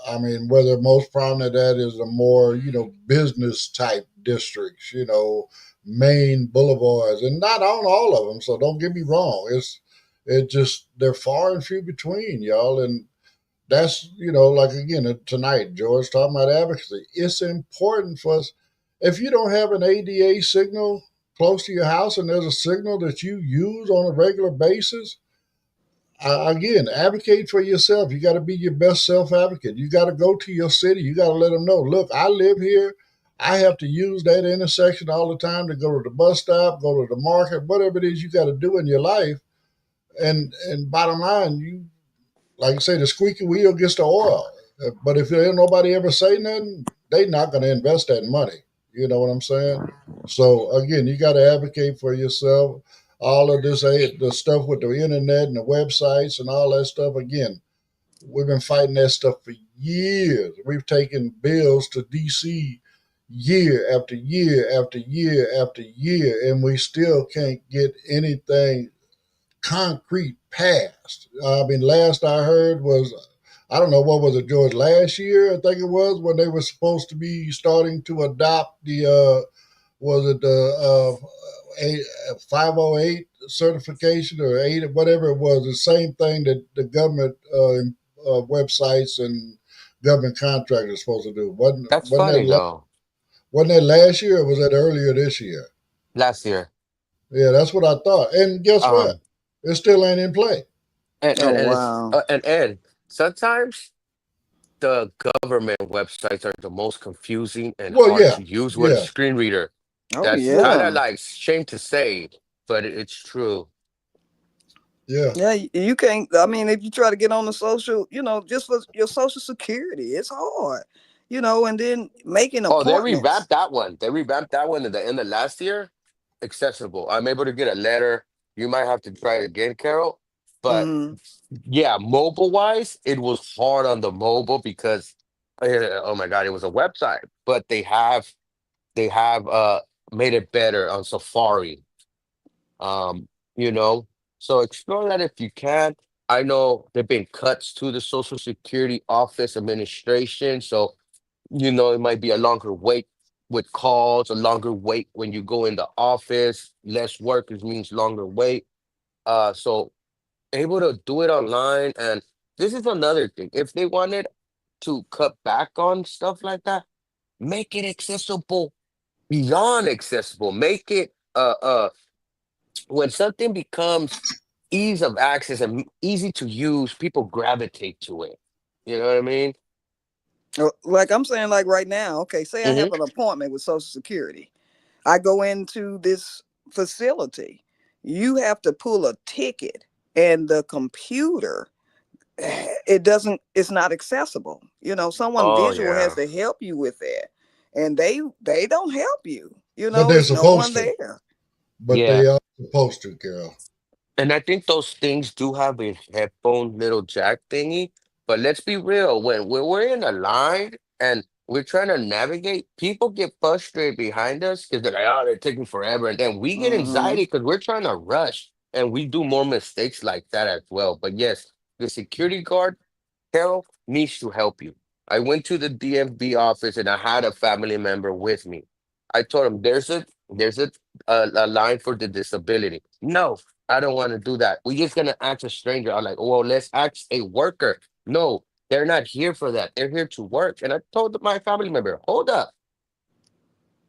I mean, where the most prominent at is the more, business type districts, main boulevards, and not on all of them. So don't get me wrong. It just they're far and few between, y'all, and that's like again tonight, George talking about advocacy. It's important for us. If you don't have an ADA signal close to your house, and there's a signal that you use on a regular basis, again, advocate for yourself. You got to be your best self advocate. You got to go to your city. You got to let them know, look, I live here. I have to use that intersection all the time to go to the bus stop, go to the market, whatever it is you got to do in your life. And bottom line, you like you say, the squeaky wheel gets the oil. But if there ain't nobody ever say nothing, they not going to invest that money. You know what I'm saying? So again, you got to advocate for yourself. All of this, the stuff with the internet and the websites and all that stuff. Again, we've been fighting that stuff for years. We've taken bills to DC year after year after year after year, and we still can't get anything concrete passed. I mean, last I heard was, I don't know, what was it, George, last year, I think it was, when they were supposed to be starting to adopt the, was it the 508 certification or 8, whatever it was, the same thing that the government websites and government contractors are supposed to do. That's funny though. Wasn't that last year or was that earlier this year? Last year. Yeah, that's what I thought. And guess what? Um, It still ain't in play. Oh and it's wow. and Ed, sometimes the government websites are the most confusing and Well, hard yeah, to use with a yeah, screen reader. Oh That's yeah, kind yeah. of like shame to say, but it's true. yeah. Yeah, you can't. I mean, if you try to get on the social, just for your social security, it's hard. And then making Oh, they appointments. revamped that one. They revamped that one in the end of last year. Accessible. I'm able to get a letter. You might have to try it again, Carol. But Hmm. yeah, mobile wise, it was hard on the mobile because oh my God, it was a website. But they have made it better on Safari. Um, you know, so explore that if you can. I know there've been cuts to the Social Security Office administration, so it might be a longer wait with calls, a longer wait when you go in the office. Less workers means longer wait. So able to do it online, and this is another thing. If they wanted to cut back on stuff like that, make it accessible beyond accessible. Make it when something becomes ease of access and easy to use, people gravitate to it. You know what I mean? Like I'm saying, like right now, okay, say I Hmm. have an appointment with Social Security. I go into this facility. You have to pull a ticket, and the computer, it's not accessible. Someone Oh visual has yeah. to help you with that, and they don't help you. But they're It's no one supposed to. there. But Yeah. they are supposed to, Carol. And I think those things do have a headphone little jack thingy. But let's be real, when we're in a line and we're trying to navigate, people get frustrated behind us because they're like, oh, they're taking forever. And then we get Hmm. anxiety because we're trying to rush and we do more mistakes like that as well. But yes, the security guard Carol needs to help you. I went to the DMV office and I had a family member with me. I told him there's a line for the disability. No, I don't want to do that. We're just gonna ask a stranger. I'm like, well, let's ask a worker. No, they're not here for that. They're here to work. And I told my family member, hold up.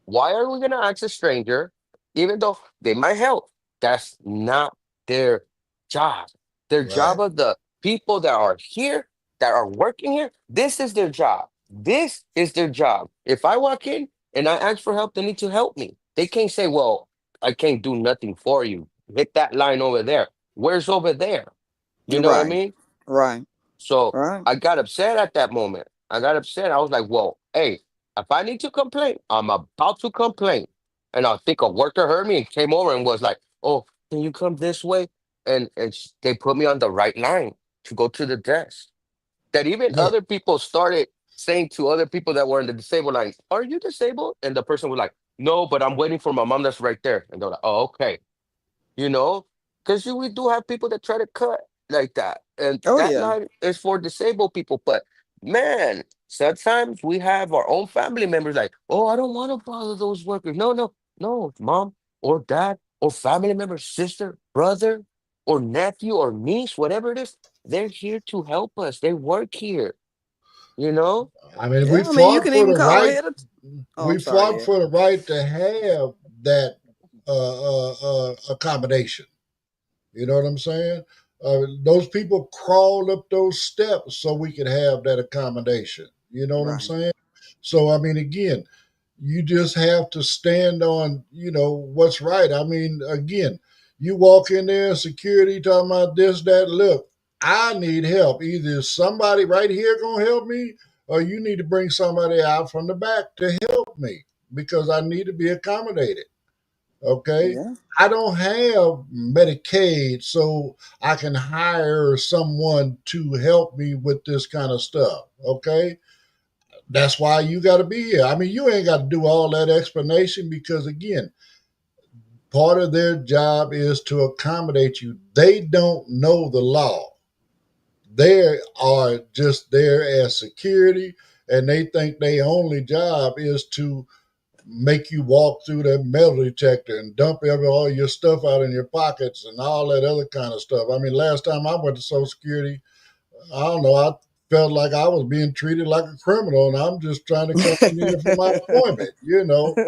Why are we gonna ask a stranger, even though they might help? That's not their job. Their Right. job of the people that are here, that are working here, this is their job. This is their job. If I walk in and I ask for help, they need to help me. They can't say, well, I can't do nothing for you. Hit that line over there. Where's over there? You know what I Right, mean? right, So right. I got upset at that moment. I got upset. I was like, well, hey, if I need to complain, I'm about to complain. And I think a worker heard me and came over and was like, oh, can you come this way? And they put me on the right line to go to the desk. That even Yeah. other people started. saying to other people that were in the disabled line, "Are you disabled?" And the person was like, "No, but I'm waiting for my mom that's right there." And they're like, "Oh, okay." You know, because we do have people that try to cut like that, and Oh that yeah. line is for disabled people. But man, sometimes we have our own family members like, "Oh, I don't want to bother those workers." No, no, no, mom or dad or family member, sister, brother, or nephew or niece, whatever it is, they're here to help us. They work here, you know? I mean, Yeah, I mean, you can even call ahead of. Oh, I'm we sorry, fought Ed. for the right to have that accommodation. You know what I'm saying? Those people crawled up those steps so we could have that accommodation. You know what I'm Right. saying? So I mean, again, you just have to stand on what's right. I mean, again, you walk in there, security talking about this, that. Look, I need help. Either somebody right here gonna help me, or you need to bring somebody out from the back to help me because I need to be accommodated. Okay. Yeah. I don't have Medicaid, so I can hire someone to help me with this kind of stuff. Okay. That's why you got to be here. I mean, you ain't got to do all that explanation because, again, part of their job is to accommodate you. They don't know the law. They are just there as security, and they think their only job is to make you walk through that metal detector and dump all your stuff out in your pockets and all that other kind of stuff. I mean, last time I went to Social Security, I don't know, I felt like I was being treated like a criminal, and I'm just trying to come in here for my appointment.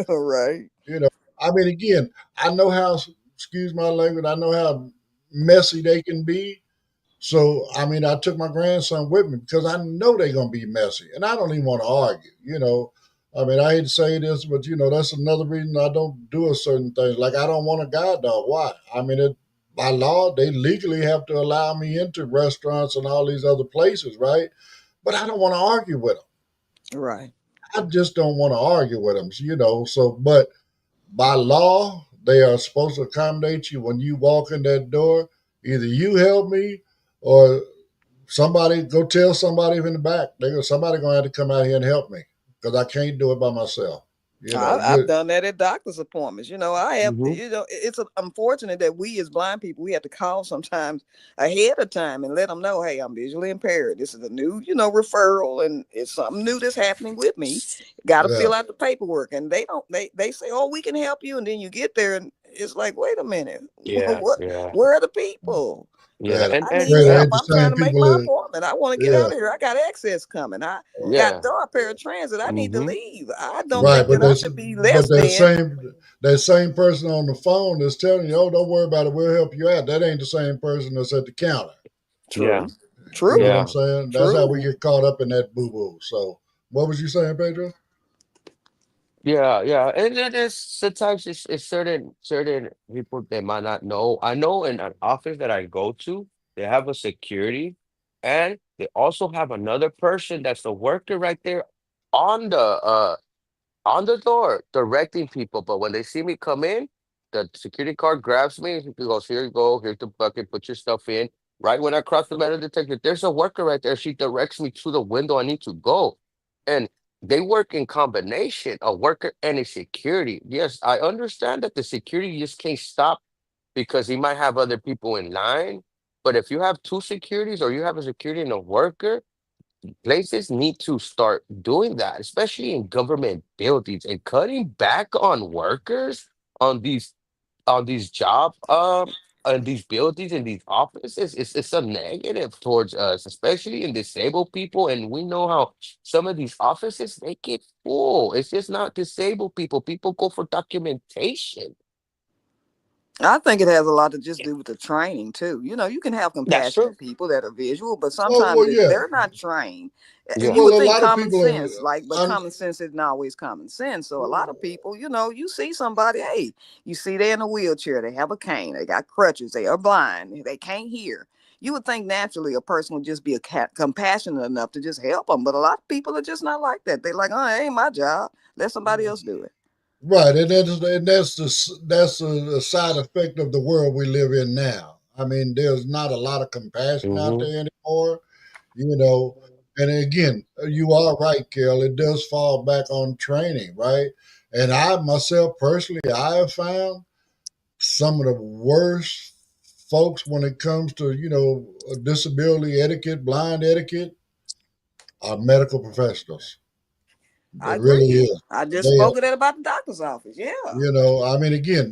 Right. You know. I mean, again, I know how. Excuse my language. I know how messy they can be. So, I mean, I took my grandson with me because I know they're going to be messy, and I don't even want to argue. I mean, I hate to say this, but that's another reason I don't do a certain things. Like I don't want a guide dog. Why? I mean, by law, they legally have to allow me into restaurants and all these other places, right? But I don't want to argue with them. Right. I just don't want to argue with them. So, but by law, they are supposed to accommodate you when you walk in that door. Either you help me, or somebody go tell somebody in the back. Somebody gonna have to come out here and help me because I can't do it by myself. I've You done that at doctor's appointments. I have, Hmm. it's unfortunate that we as blind people, we have to call sometimes ahead of time and let them know, hey, I'm visually impaired. This is a new, referral and it's something new that's happening with me. Got to yeah, fill out the paperwork. And they say, oh, we can help you. And then you get there and it's like, wait a minute, Yeah, what, yeah, where are the people? yeah. yeah. And I and need They help. ain't the I'm trying same to make people my that. appointment. I want to get Yeah, out of here. I got access coming. I got yeah. dark paratransit. I need to Hmm. leave. I don't Yeah. right. think But that I that's should be but less than. that same person on the phone that's telling you, "Oh, don't worry about it. We'll help you out." That ain't the same person that's at the counter. Yeah. True. You know what True. I'm Yeah. saying? That's how we True. get caught up in that boo boo. So, what was you saying, Pedro? Yeah, yeah, and it is sometimes it's certain people they might not know. I know in an office that I go to, they have a security, and they also have another person that's the worker right there on the door directing people. But when they see me come in, the security guard grabs me. He goes, "Here you go. Here's the bucket. Put your stuff in." Right when I cross the metal detector, there's a worker right there. She directs me to the window I need to go. And they work in combination, a worker and a security. Yes, I understand that the security just can't stop because he might have other people in line. But if you have two securities or you have a security and a worker, places need to start doing that, especially in government buildings and cutting back on workers on these job on these buildings and these offices. It's a negative towards us, especially in disabled people. And we know how some of these offices they get full. It's just not disabled people. People go for documentation. I think it has a lot to just do with the training too. You can have That's true. compassionate people that are visual, but Oh sometimes well, if yeah. they're not trained, you Yeah. would Well, a think lot of common people sense, but are. common sense isn't always common sense. So a lot of people, you see somebody, hey, you see they're in a wheelchair, they have a cane, they got crutches, they are blind, they can't hear. You would think naturally a person would just be compassionate enough to just help them, but a lot of people are just not like that. They're like, oh, it ain't my job. Let somebody else do it. Right, that's a side effect of the world we live in now. I mean, there's not a lot of compassion out Hmm. there anymore. You know, And again, you are right, Kel. It does fall back on training, right? And I myself personally, I have found some of the worst folks when it comes to disability etiquette, blind etiquette, are medical professionals. I It really agree. is. I just They spoke of that about the doctor's office. Yeah. I mean, again,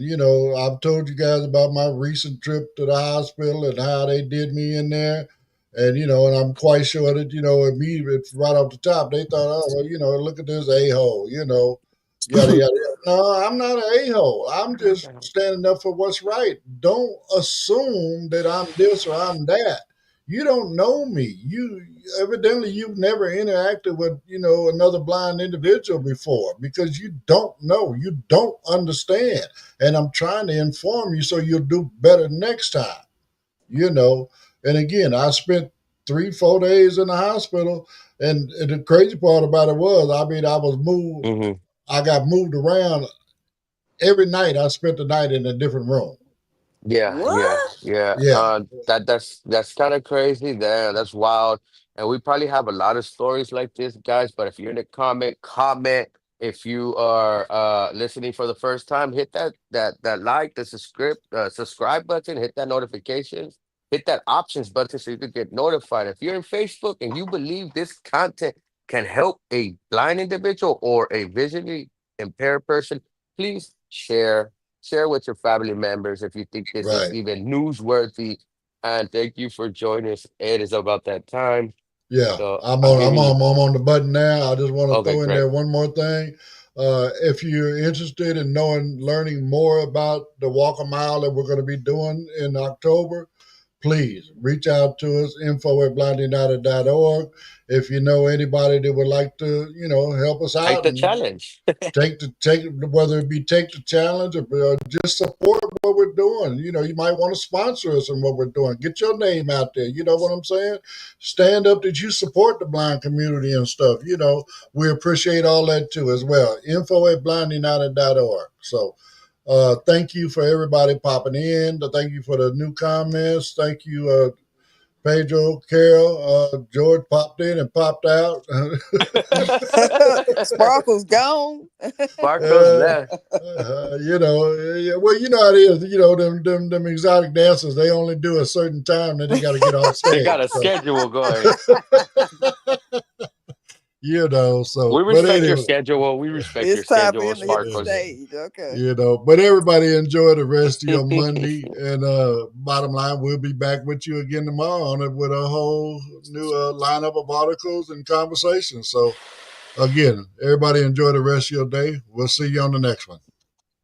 I've told you guys about my recent trip to the hospital and how they did me in there. And, and I'm quite sure that, immediately right off the top, they thought, oh, well, look at this a hole, yada, yada, yada. No, I'm not an a hole. I'm just standing up for what's right. Don't assume that I'm this or I'm that. You don't know me. You evidently you've never interacted with another blind individual before because you don't know, you don't understand, and I'm trying to inform you so you'll do better next time. you know and again, I spent 3 4 days in the hospital, and the crazy part about it was, I mean, I was moved. Hmm. I got moved around every night. I spent the night in a different room. Yeah, yeah, What? yeah. Yeah, That's kind of crazy. That's wild. And we probably have a lot of stories like this, guys. But if you're in the comment. If you are listening for the first time, hit that like, the subscribe button, hit that notification, hit that options button so you can get notified. If you're in Facebook and you believe this content can help a blind individual or a visually impaired person, please share with your family members if you think this is right. even newsworthy. And thank you for joining us. It is about that time. Yeah, So I'm I'm on. I'm giving you, on. I'm on the button now. I just want to okay, throw in great. there one more thing. If you're interested in learning more about the Walk a Mile that we're going to be doing in October, please reach out to us, info@blindunited.org. If you know anybody that would like to, help us Take out the and challenge. take whether it be take the challenge or just support what we're doing. You might want to sponsor us in what we're doing. Get your name out there. You know what I'm saying? Stand up that you support the blind community and stuff. We appreciate all that too as well. info@blindunited.org. So thank you for everybody popping in. Thank you for the new comments. Thank you, Pedro, Carol, George popped in and popped out. Sparkle's gone. Sparkles uh, left. yeah, well, you know how it is. Them exotic dancers. They only do a certain time, then they got to get off They got stage. a So, schedule going. We but respect your anyway, schedule. We respect your It's time for schedule, him to hit the Sparkles. stage. Okay. but everybody enjoy the rest of your Monday. And bottom line, we'll be back with you again tomorrow on it with a whole new lineup of articles and conversations. So again, everybody enjoy the rest of your day. We'll see you on the next one.